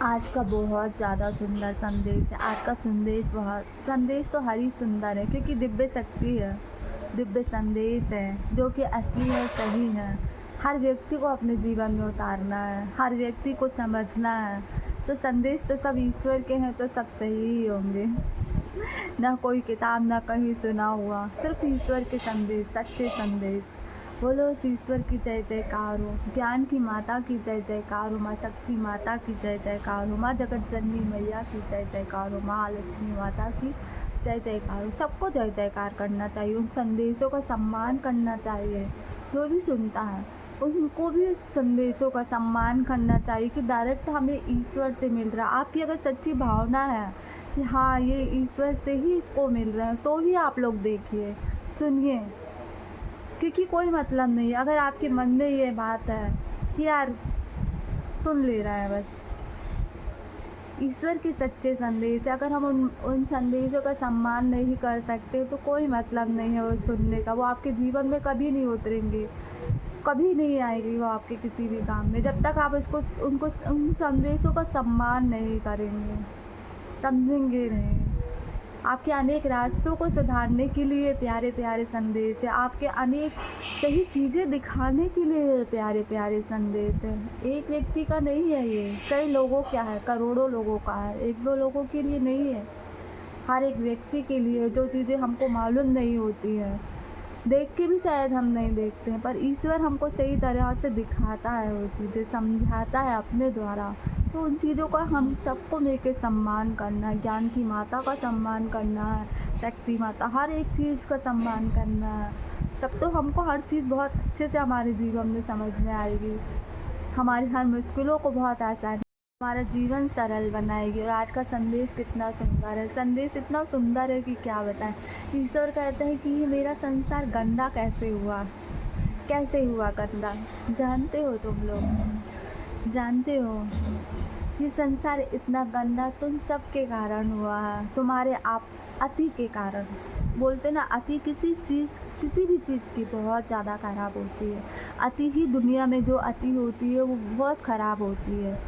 आज का बहुत ज़्यादा सुंदर संदेश है। आज का संदेश तो हर ही सुंदर है, क्योंकि दिव्य शक्ति है, दिव्य संदेश है जो कि असली है, सही है। हर व्यक्ति को अपने जीवन में उतारना है, हर व्यक्ति को समझना है। तो संदेश तो सब ईश्वर के हैं, तो सब सही ही होंगे। ना कोई किताब, ना कहीं सुना हुआ, सिर्फ ईश्वर के संदेश, सच्चे संदेश। बोलो उस ईश्वर की जय जयकार हो, ज्ञान की माता की जय जयकार हो, माँ शक्ति माता की जय जयकार हो, माँ जगत जननी मैया की जय जयकार हो, महालक्ष्मी माता की जय जयकार हो। सबको जय जयकार करना चाहिए, उन संदेशों का सम्मान करना चाहिए। जो भी सुनता है उनको भी उस संदेशों का सम्मान करना चाहिए कि डायरेक्ट हमें ईश्वर से मिल रहा है। आपकी अगर सच्ची भावना है कि हाँ ये ईश्वर से ही इसको मिल रहा है, तो ही आप लोग देखिए, सुनिए, क्योंकि कोई मतलब नहीं है। अगर आपके मन में ये बात है कि यार सुन ले रहा है बस, ईश्वर के सच्चे संदेश है, अगर हम उन संदेशों का सम्मान नहीं कर सकते तो कोई मतलब नहीं है वो सुनने का। वो आपके जीवन में कभी नहीं उतरेंगे, कभी नहीं आएगी वो आपके किसी भी काम में, जब तक आप उन संदेशों का सम्मान नहीं करेंगे, समझेंगे नहीं। आपके अनेक रास्तों को सुधारने के लिए प्यारे प्यारे संदेश है, आपके अनेक सही चीज़ें दिखाने के लिए प्यारे प्यारे संदेश है। एक व्यक्ति का नहीं है ये, कई लोगों का है, करोड़ों लोगों का है, एक दो लोगों के लिए नहीं है। हर एक व्यक्ति के लिए जो चीज़ें हमको मालूम नहीं होती हैं, देख के भी शायद हम नहीं देखते हैं, पर ईश्वर हमको सही तरह से दिखाता है, वो चीज़ें समझाता है अपने द्वारा। तो उन चीज़ों का हम सबको मिलकर सम्मान करना है, ज्ञान की माता का सम्मान करना है, शक्ति माता, हर एक चीज़ का सम्मान करना है। तब तो हमको हर चीज़ बहुत अच्छे से हमारे जीवन में समझ में आएगी, हमारी हर मुश्किलों को बहुत आसान, हमारा जीवन सरल बनाएगी। और आज का संदेश कितना सुंदर है, संदेश इतना सुंदर है कि क्या बताएं। ईश्वर कहते हैं कि ये मेरा संसार गंदा कैसे हुआ, कैसे हुआ गंदा, जानते हो तुम लोग, जानते हो ये संसार इतना गंदा तुम सब के कारण हुआ है, तुम्हारे आप अति के कारण। बोलते ना, अति किसी चीज़, किसी भी चीज़ की बहुत ज़्यादा ख़राब होती है। अति ही दुनिया में जो अति होती है वो बहुत ख़राब होती है।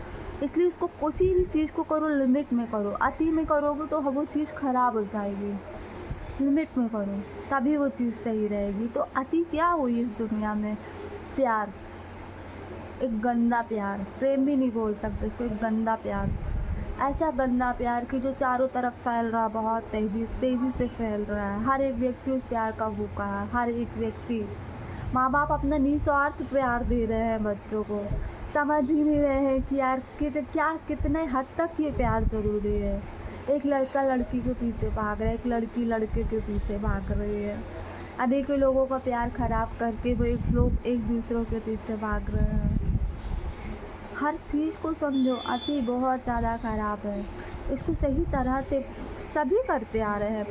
इसलिए उसको किसी भी चीज़ को करो लिमिट में करो, अति में करोगे तो वो चीज़ ख़राब हो जाएगी। लिमिट में करो तभी वो चीज़ सही रहेगी। तो अति क्या हुई इस दुनिया में? प्यार, एक गंदा प्यार, प्रेम भी नहीं बोल सकते इसको, एक गंदा प्यार, ऐसा गंदा प्यार कि जो चारों तरफ फैल रहा, बहुत तेज़ी से फैल रहा है। हर एक व्यक्ति उस प्यार का भूखा है, हर एक व्यक्ति। माँ बाप अपना निस्वार्थ प्यार दे रहे हैं बच्चों को, समझ ही नहीं रहे हैं कि यार कितने हद तक ये प्यार ज़रूरी है। एक लड़का लड़की के पीछे भाग रहा है, एक लड़की लड़के के पीछे भाग रही है। अनेकों लोगों का प्यार ख़राब करके वो लोग एक दूसरों के पीछे भाग रहे हैं। हर चीज़ को समझो, अति बहुत ज़्यादा ख़राब है, इसको सही तरह से सभी करते आ रहे हैं।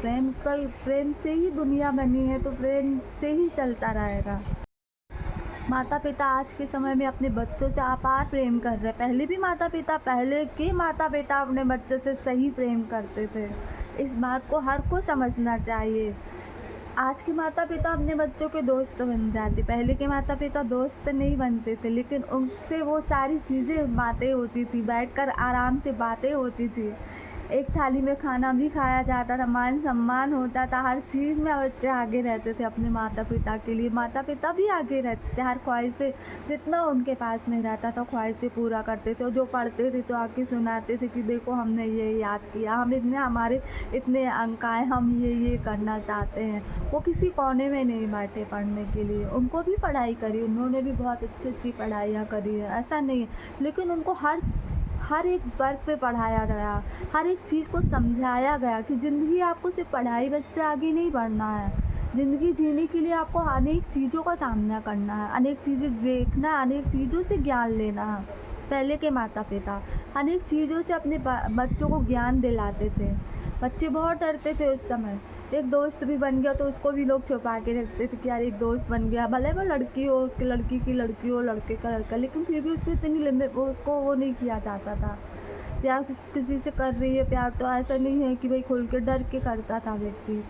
प्रेम से ही दुनिया बनी है, तो प्रेम से ही चलता रहेगा। माता पिता आज के समय में अपने बच्चों से अपार प्रेम कर रहे हैं। पहले के माता पिता अपने बच्चों से सही प्रेम करते थे, इस बात को हर को समझना चाहिए। आज के माता पिता अपने बच्चों के दोस्त बन जाते, पहले के माता पिता दोस्त नहीं बनते थे, लेकिन उनसे वो सारी चीज़ें बातें होती थी, बैठकर आराम से बातें होती थी, एक थाली में खाना भी खाया जाता था, मान सम्मान होता था, हर चीज़ में बच्चे आगे रहते थे अपने माता पिता के लिए। माता पिता भी आगे रहते थे, हर ख्वाहिशें जितना उनके पास में रहता था ख्वाहिशें पूरा करते थे। और जो पढ़ते थे तो आके सुनाते थे कि देखो हमने ये याद किया, हमारे इतने अंक आए, हम ये करना चाहते हैं। वो किसी कोने में नहीं बैठे पढ़ने के लिए, उनको भी पढ़ाई करी, उन्होंने भी बहुत अच्छी अच्छी पढ़ाइयाँ करी है, ऐसा नहीं है, लेकिन उनको हर एक वर्ग पे पढ़ाया गया, हर एक चीज़ को समझाया गया कि ज़िंदगी आपको सिर्फ पढ़ाई बस से आगे नहीं बढ़ना है। ज़िंदगी जीने के लिए आपको अनेक चीज़ों का सामना करना है, अनेक चीज़ें देखना, अनेक चीज़ों से ज्ञान लेना है। पहले के माता पिता अनेक चीज़ों से अपने बच्चों को ज्ञान दिलाते थे। बच्चे बहुत डरते थे उस समय, एक दोस्त भी बन गया तो उसको भी लोग छुपा के रखते थे कि यार एक दोस्त बन गया, भले वो लड़की हो, लड़की की लड़की हो, लड़के का लड़का, लेकिन फिर भी उसको इतनी लिमिट, उसको वो नहीं किया जाता था। प्यार किसी से कर रही है प्यार, तो ऐसा नहीं है कि भाई खुल के, डर के करता था व्यक्ति।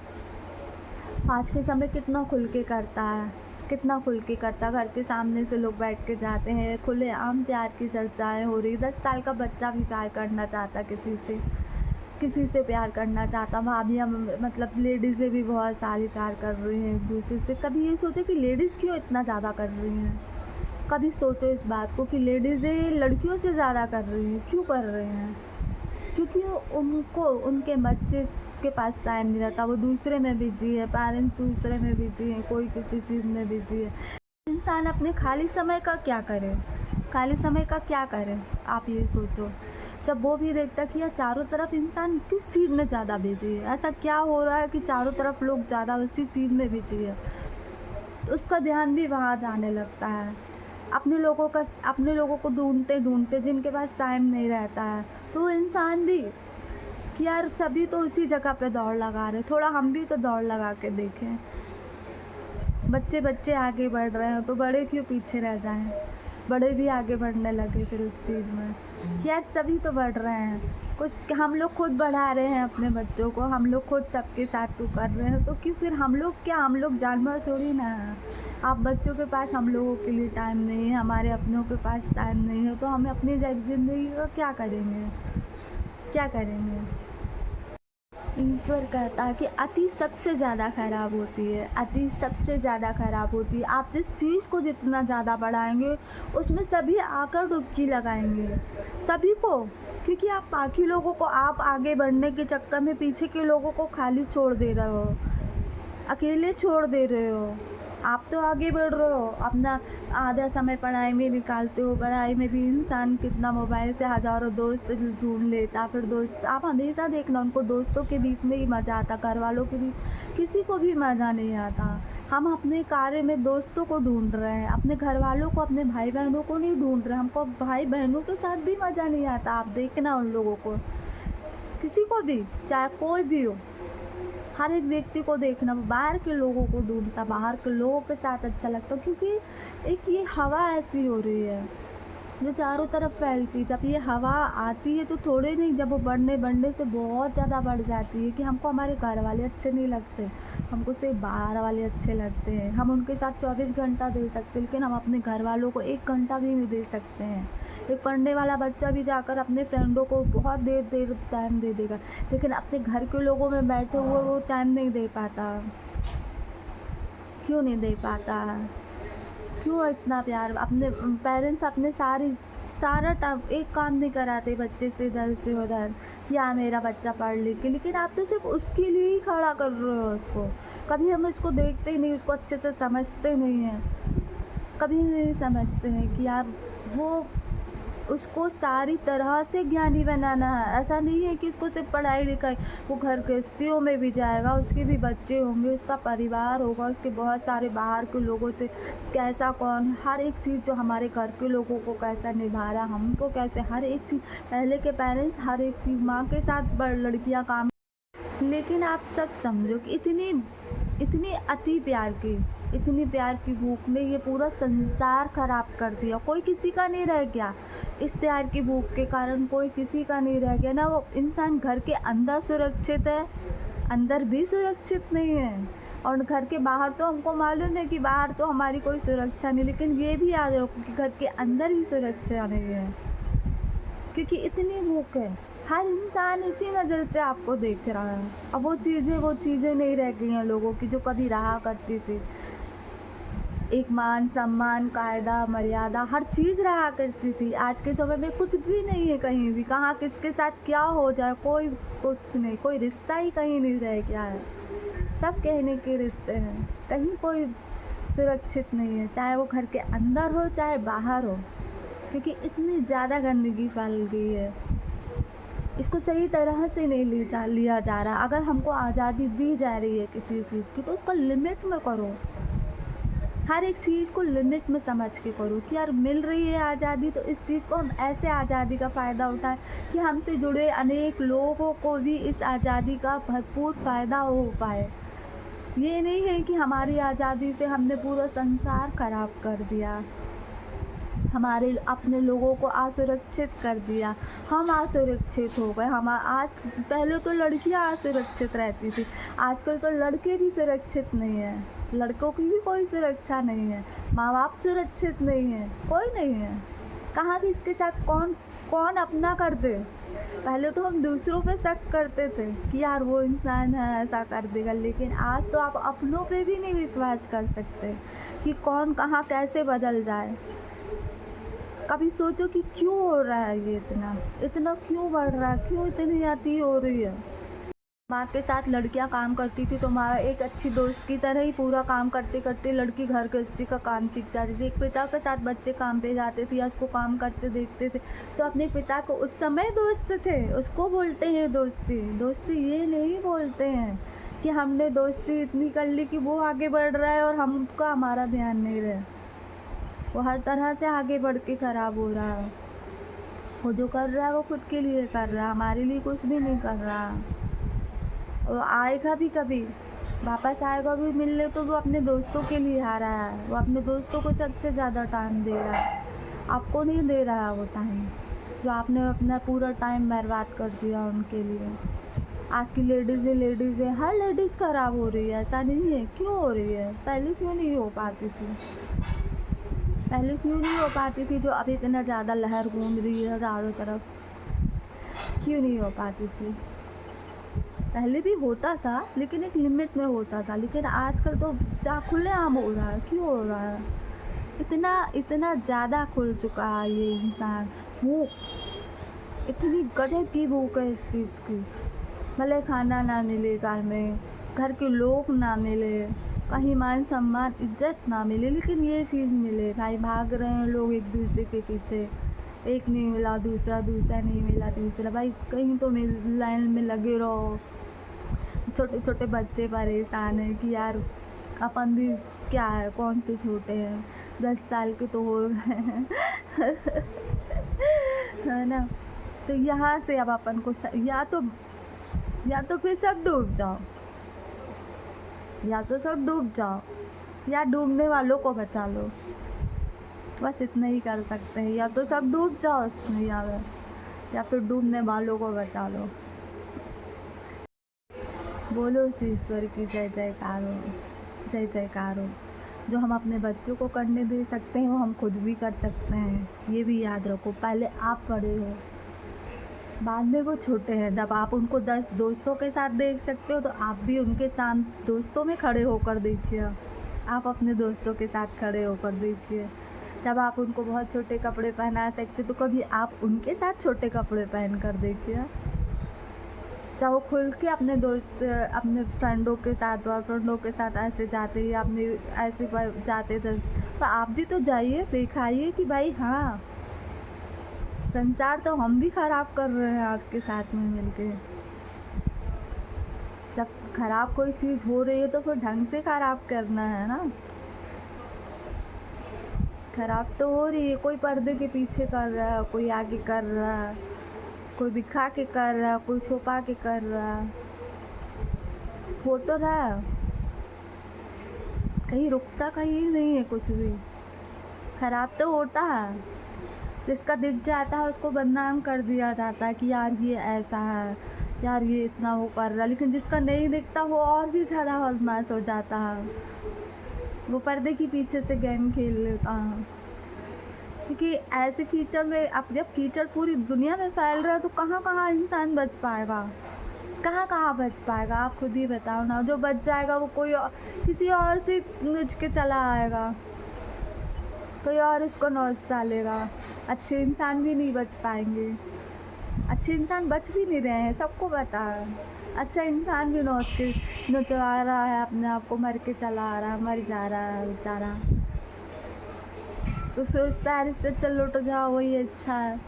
आज के समय कितना खुल के करता है, कितना खुल के करता, घर के सामने से लोग बैठ के जाते हैं, खुलेआम प्यार की चर्चाएँ हो रही। 10 साल का बच्चा भी प्यार करना चाहता किसी से प्यार करना चाहता। भाभियाँ मतलब लेडीज़ें भी बहुत सारी प्यार कर रही हैं एक-दूसरे से। कभी ये सोचो कि लेडीज़ क्यों इतना ज़्यादा कर रही हैं? कभी सोचो इस बात को कि लेडीज़ें लड़कियों से ज़्यादा कर रही हैं, क्यों कर रही हैं? क्योंकि उनको उनके बच्चे के पास टाइम नहीं रहता, वो दूसरे में बिज़ी है, पेरेंट्स दूसरे में बिज़ी हैं, कोई किसी चीज़ में बिज़ी है। इंसान अपने खाली समय का क्या करे? खाली समय का क्या करे? आप ये सोचो। जब वो भी देखता कि यार चारों तरफ इंसान किस चीज़ में ज़्यादा बिज़ी है, ऐसा क्या हो रहा है कि चारों तरफ लोग ज़्यादा उसी चीज़ में बिज़ी है, तो उसका ध्यान भी वहाँ जाने लगता है। अपने लोगों को ढूँढते-ढूँढते जिनके पास टाइम नहीं रहता है, तो वो इंसान भी कि यार सभी तो उसी जगह पे दौड़ लगा रहे, थोड़ा हम भी तो दौड़ लगा के देखें। बच्चे आगे बढ़ रहे हैं तो बड़े क्यों पीछे रह जाएं? बड़े भी आगे बढ़ने लगे फिर उस चीज़ में। यार सभी तो बढ़ रहे हैं, कुछ हम लोग खुद बढ़ा रहे हैं अपने बच्चों को, हम लोग खुद सबके साथ तो कर रहे हैं, तो क्यों फिर हम लोग जानवर थोड़ी ना हैं। आप बच्चों के पास हम लोगों के लिए टाइम नहीं है, हमारे अपनों के पास टाइम नहीं है, तो हम अपनी ज़िंदगी का क्या करेंगे? क्या करेंगे? ईश्वर कहता है कि अति सबसे ज़्यादा खराब होती है, अति सबसे ज़्यादा खराब होती है। आप जिस चीज़ को जितना ज़्यादा बढ़ाएँगे, उसमें सभी आकर डुबकी लगाएँगे, सभी को। क्योंकि आप बाकी लोगों को आप आगे बढ़ने के चक्कर में पीछे के लोगों को खाली छोड़ दे रहे हो, अकेले छोड़ दे रहे हो। आप तो आगे बढ़ रहे हो, अपना आधा समय पढ़ाई में निकालते हो, पढ़ाई में भी इंसान कितना मोबाइल से हज़ारों दोस्त ढूँढ लेता। फिर दोस्त आप हमेशा देखना, उनको दोस्तों के बीच में ही मज़ा आता, घरवालों के बीच किसी को भी मज़ा नहीं आता। हम अपने कार्य में दोस्तों को ढूँढ रहे हैं, अपने घरवालों को, अपने भाई-बहनों को नहीं ढूँढ रहे हैं। हमको भाई-बहनों के साथ भी मज़ा नहीं आता, आप देखना उन लोगों को, किसी को भी, चाहे कोई भी हो। हर एक व्यक्ति को देखना, बाहर के लोगों को ढूँढता, बाहर के लोगों के साथ अच्छा लगता, क्योंकि एक ये हवा ऐसी हो रही है जो चारों तरफ फैलती। जब ये हवा आती है तो थोड़े नहीं, जब वो बढ़ने से बहुत ज़्यादा बढ़ जाती है कि हमको हमारे घर वाले अच्छे नहीं लगते, हमको सिर्फ बाहर वाले अच्छे लगते हैं। हम उनके साथ 24 घंटा दे सकते हैं, लेकिन हम अपने घर वालों को 1 घंटा भी नहीं दे सकते हैं। एक पढ़ने वाला बच्चा भी जाकर अपने फ्रेंडों को बहुत देर टाइम दे देगा, लेकिन अपने घर के लोगों में बैठे हुए वो टाइम नहीं दे पाता। क्यों नहीं दे पाता? क्यों इतना प्यार? अपने पेरेंट्स अपने एक काम नहीं कराते बच्चे से इधर से उधर कि हाँ मेरा बच्चा पढ़ लिख के, लेकिन आप तो सिर्फ उसके लिए ही खड़ा कर रहे हो उसको। कभी हम उसको देखते ही नहीं, उसको अच्छे से समझते नहीं हैं, कभी नहीं समझते हैं कि यार वो उसको सारी तरह से ज्ञानी बनाना है। ऐसा नहीं है कि उसको सिर्फ पढ़ाई लिखाई, वो घर गृहस्थियों में भी जाएगा, उसके भी बच्चे होंगे, उसका परिवार होगा, उसके बहुत सारे बाहर के लोगों से कैसा कौन, हर एक चीज़ जो हमारे घर के लोगों को कैसा निभा रहा, हमको कैसे, हर एक चीज़। पहले के पेरेंट्स हर एक चीज़ माँ के साथ लड़कियाँ काम, लेकिन आप सब समझो कि इतनी इतनी प्यार की भूख ने ये पूरा संसार खराब कर दिया। कोई किसी का नहीं रह गया, इस प्यार की भूख के कारण कोई किसी का नहीं रह गया। ना वो इंसान घर के अंदर सुरक्षित है, अंदर भी सुरक्षित नहीं है, और घर के बाहर तो हमको मालूम है कि बाहर तो हमारी कोई सुरक्षा नहीं, लेकिन ये भी याद रखो कि घर के अंदर भी सुरक्षा नहीं है, क्योंकि इतनी भूख है। हर इंसान उसी नज़र से आपको देख रहा है। अब वो चीज़ें नहीं रह गई हैं लोगों की जो कभी रहा करती थी। एक मान सम्मान, कायदा मर्यादा, हर चीज़ रहा करती थी। आज के समय में कुछ भी नहीं है, कहीं भी कहाँ किसके साथ क्या हो जाए कोई कुछ नहीं, कोई रिश्ता ही कहीं नहीं रह गया है, सब कहने के रिश्ते हैं। कहीं कोई सुरक्षित नहीं है, चाहे वो घर के अंदर हो चाहे बाहर हो, क्योंकि इतनी ज़्यादा गंदगी फैल गई है। इसको सही तरह से नहीं लिया जा रहा। अगर हमको आज़ादी दी जा रही है किसी चीज़ की, तो उसको लिमिट में करो, हर एक चीज़ को लिमिट में समझ के करो कि यार मिल रही है आज़ादी, तो इस चीज़ को हम ऐसे आज़ादी का फ़ायदा उठाएं कि हमसे जुड़े अनेक लोगों को भी इस आज़ादी का भरपूर फ़ायदा हो पाए। ये नहीं है कि हमारी आज़ादी से हमने पूरा संसार खराब कर दिया, हमारे अपने लोगों को असुरक्षित कर दिया, हम असुरक्षित हो गए। आज पहले तो लड़कियां असुरक्षित रहती थी, आजकल तो लड़के भी सुरक्षित नहीं हैं। लड़कों की भी कोई सुरक्षा नहीं है, माँ बाप सुरक्षित नहीं है, कोई नहीं है। कहाँ किसके साथ कौन कौन अपना कर दे। पहले तो हम दूसरों पे शक करते थे कि यार वो इंसान है ऐसा कर देगा, लेकिन आज तो आप अपनों पे भी नहीं विश्वास कर सकते कि कौन कहाँ कैसे बदल जाए। कभी सोचो कि क्यों हो रहा है ये इतना इतना क्यों बढ़ रहा है, क्यों इतनी अति हो रही है। माँ के साथ लड़कियाँ काम करती थी तो माँ एक अच्छी दोस्त की तरह ही पूरा काम करते करते लड़की घर गृहस्थी का काम सीख जाती थी। एक पिता के साथ बच्चे काम पे जाते थे या उसको काम करते देखते थे तो अपने पिता को उस समय दोस्त थे, उसको बोलते हैं दोस्ती। दोस्ती ये नहीं बोलते हैं कि हमने दोस्ती इतनी कर ली कि वो आगे बढ़ रहा है और हमका हमारा ध्यान नहीं रहा। वो हर तरह से आगे बढ़ के ख़राब हो रहा है। वो जो कर रहा है वो खुद के लिए कर रहा है, हमारे लिए कुछ भी नहीं कर रहा। वो आएगा भी कभी वापस आएगा भी मिलने तो वो अपने दोस्तों के लिए आ रहा है, वो अपने दोस्तों को सबसे ज़्यादा टाइम दे रहा है, आपको नहीं दे रहा है वो टाइम जो आपने अपना पूरा टाइम बर्बाद कर दिया उनके लिए। आज की लेडीज़ है, हर लेडीज़ ख़राब हो रही है, ऐसा नहीं है। क्यों हो रही है? पहले क्यों नहीं हो पाती थी? पहले क्यों नहीं हो पाती थी जो अभी इतना ज़्यादा लहर घूम रही है चारों तरफ? क्यों नहीं हो पाती थी? पहले भी होता था लेकिन एक लिमिट में होता था, लेकिन आजकल तो खुलेआम हो रहा है। क्यों हो रहा है? इतना ज़्यादा खुल चुका है ये इंसान। भूख इतनी गजब की भूख है इस चीज़ की। भले खाना ना मिले घर में, घर के लोग ना मिले, कहीं मान सम्मान इज्जत ना मिले, लेकिन ये चीज़ मिले। भाई भाग रहे हैं लोग एक दूसरे के पीछे, एक नहीं मिला दूसरा, दूसरा नहीं मिला तीसरा। भाई कहीं तो लाइन में लगे रहो। छोटे छोटे बच्चे परेशान हैं कि यार अपन भी क्या है, कौन से छोटे हैं, 10 साल के तो हो गए हैं है ना। तो यहाँ से अब अपन को या तो फिर सब डूब जाओ, या तो सब डूब जाओ, या डूबने वालों को बचा लो। बस इतना ही कर सकते हैं, या तो सब डूब जाओ उसमें या फिर डूबने वालों को बचा लो। बोलो उस ईश्वर की जय जयकार हो, जय जयकार हो। जो हम अपने बच्चों को करने दे सकते हैं वो हम खुद भी कर सकते हैं, ये भी याद रखो। पहले आप बड़े हो, बाद में वो छोटे हैं। जब आप उनको 10 दोस्तों के साथ देख सकते हो तो आप भी उनके साथ दोस्तों में खड़े होकर देखिए। आप अपने दोस्तों के साथ खड़े होकर देखिए। जब आप उनको बहुत छोटे कपड़े पहना सकते तो कभी आप उनके साथ छोटे कपड़े पहन कर देखिए। जब वो खुल के अपने दोस्त अपने फ्रेंडों के साथ बॉयफ्रेंडों के साथ ऐसे जाते या अपने ऐसे जाते थे तो आप भी तो जाइए, दिखाइए कि भाई हाँ, संसार तो हम भी ख़राब कर रहे हैं आपके साथ में मिलके। जब ख़राब कोई चीज़ हो रही है तो फिर ढंग से ख़राब करना है ना। ख़राब तो हो रही है, कोई पर्दे के पीछे कर रहा है, कोई आगे कर रहा है, कोई दिखा के कर रहा है, कोई छुपा के कर रहा है। हो तो रहा है, कहीं रुकता कहीं नहीं है कुछ भी। ख़राब तो होता है, जिसका दिख जाता है उसको बदनाम कर दिया जाता है कि यार ये ऐसा है, यार ये इतना वो कर रहा है। लेकिन जिसका नहीं दिखता वो और भी ज़्यादा बदमाश हो जाता है, वो पर्दे के पीछे से गेम खेल लेता है। क्योंकि ऐसे कीचड़ में अब जब कीचड़ पूरी दुनिया में फैल रहा है तो कहाँ कहाँ इंसान बच पाएगा, कहाँ कहाँ बच पाएगा? आप खुद ही बताओ ना। जो बच जाएगा वो किसी और से नुच के चला आएगा, कोई और उसको नोच डालेगा। अच्छे इंसान भी नहीं बच पाएंगे, अच्छे इंसान बच भी नहीं रहे हैं, सबको पता है। अच्छा इंसान भी नोचवा रहा है अपने आप को, मर के चला आ रहा है, मर जा रहा है बेचारा। तो सोचता है रिश्ते चल लौट जाओ वही अच्छा है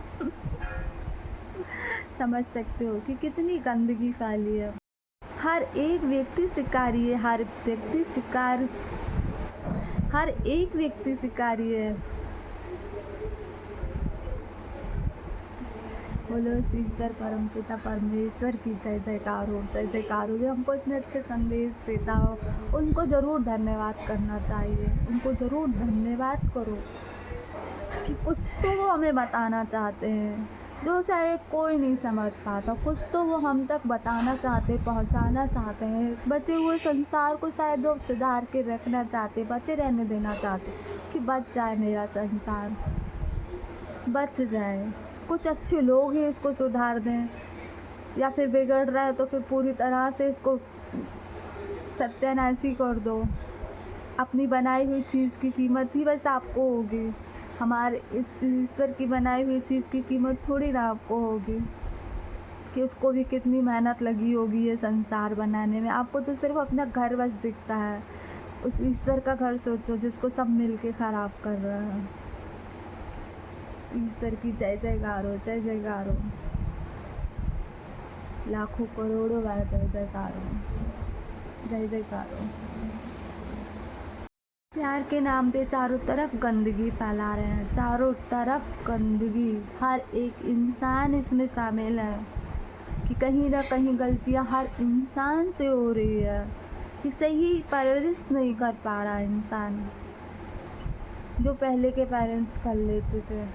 समझ सकते हो कि कितनी गंदगी फैली है। हर एक व्यक्ति शिकारी है, हर एक व्यक्ति शिकारी है। बोलो ईश्वर परम पिता परमेश्वर की जय जयकार हो, जय जयकार हो। जो हमको इतने अच्छे संदेश देता हो उनको ज़रूर धन्यवाद करना चाहिए, उनको ज़रूर धन्यवाद करो कि कुछ तो वो हमें बताना चाहते हैं। जो शायद कोई नहीं समझ पाता। कुछ तो वो हम तक बताना चाहते, पहुंचाना चाहते हैं। इस बचे हुए संसार को शायद वो सुधार के रखना चाहते, बचे रहने देना चाहते कि बच जाए मेरा संसार, बच जाए। कुछ अच्छे लोग ही इसको सुधार दें, या फिर बिगड़ रहा है तो फिर पूरी तरह से इसको सत्यानाशी कर दो। अपनी बनाई हुई चीज़ की कीमत ही बस आपको होगी, हमारे इस ईश्वर की बनाई हुई चीज़ की कीमत थोड़ी ना आपको होगी कि उसको भी कितनी मेहनत लगी होगी ये संसार बनाने में। आपको तो सिर्फ अपना घर बस दिखता है। उस ईश्वर का घर सोचो जिसको सब मिलके ख़राब कर रहा है। ईश्वर की जय जयकार हो, जय जयकार हो, लाखों करोड़ों बार जय जयकार हो, जय जयकार हो। प्यार के नाम पे चारों तरफ गंदगी फैला रहे हैं, चारों तरफ गंदगी। हर एक इंसान इसमें शामिल है कि कहीं ना कहीं गलतियां हर इंसान से हो रही है कि सही परवरिश नहीं कर पा रहा इंसान, जो पहले के पेरेंट्स कर लेते थे।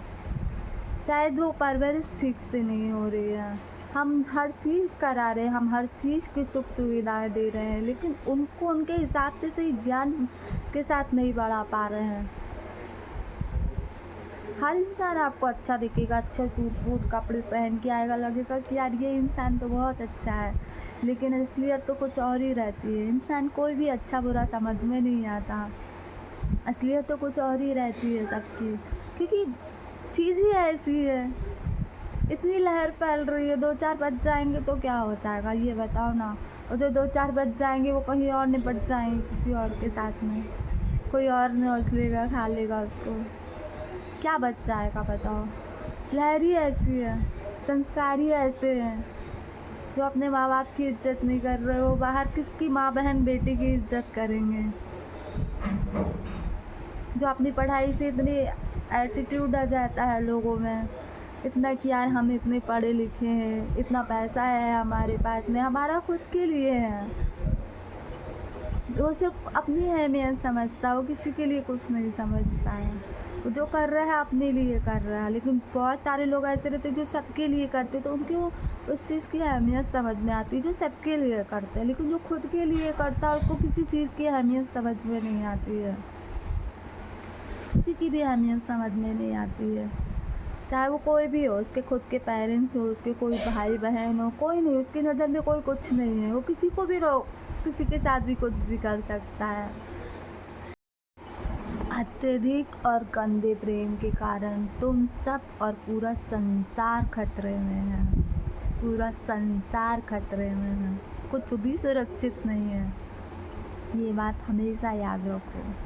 शायद वो परवरिश ठीक से नहीं हो रही है। हम हर चीज़ करा रहे हैं, हम हर चीज़ की सुख सुविधाएं दे रहे हैं, लेकिन उनको उनके हिसाब से सही ज्ञान के साथ नहीं बढ़ा पा रहे हैं। हर इंसान आपको अच्छा दिखेगा, अच्छा सूट बूट कपड़े पहन के आएगा, लगेगा कि यार ये इंसान तो बहुत अच्छा है, लेकिन असलियत तो कुछ और ही रहती है। इंसान कोई भी अच्छा बुरा समझ में नहीं आता, असलियत तो कुछ और ही रहती है सबकी, क्योंकि चीज़ ही ऐसी है। इतनी लहर फैल रही है, 2-4 बज जाएंगे तो क्या हो जाएगा ये बताओ ना। और जो 2-4 बज जाएंगे वो कहीं और निपट जाएंगे किसी और के साथ में, कोई और नौच लेगा, खा लेगा उसको, क्या बच जाएगा बताओ। लहर ही ऐसी है, संस्कार ही ऐसे हैं। जो अपने माँ बाप की इज्जत नहीं कर रहे हो, बाहर किसकी माँ बहन बेटी की इज्जत करेंगे। जो अपनी पढ़ाई से इतनी एटीट्यूड आ जाता है लोगों में, इतना कि यार हम इतने पढ़े लिखे हैं, इतना पैसा है हमारे पास में, हमारा खुद के लिए है। वो सिर्फ अपनी अहमियत समझता है, वो किसी के लिए कुछ नहीं समझता है। वो जो कर रहा है अपने लिए कर रहा है, लेकिन बहुत सारे लोग ऐसे रहते हैं जो सबके लिए करते, तो उनकी वो उस चीज़ की अहमियत समझ में आती है जो सबके लिए करते हैं। लेकिन जो खुद के लिए करता है उसको किसी चीज़ की अहमियत समझ में नहीं आती है, किसी की भी अहमियत समझ में नहीं आती है। चाहे वो कोई भी हो, उसके खुद के पेरेंट्स हो, उसके कोई भाई बहन हो, कोई नहीं, उसकी नज़र में कोई कुछ नहीं है। वो किसी को भी किसी के साथ भी कुछ भी कर सकता है। अत्यधिक और गंदे प्रेम के कारण तुम सब और पूरा संसार खतरे में है, पूरा संसार खतरे में है। कुछ भी सुरक्षित नहीं है, ये बात हमेशा याद रखो।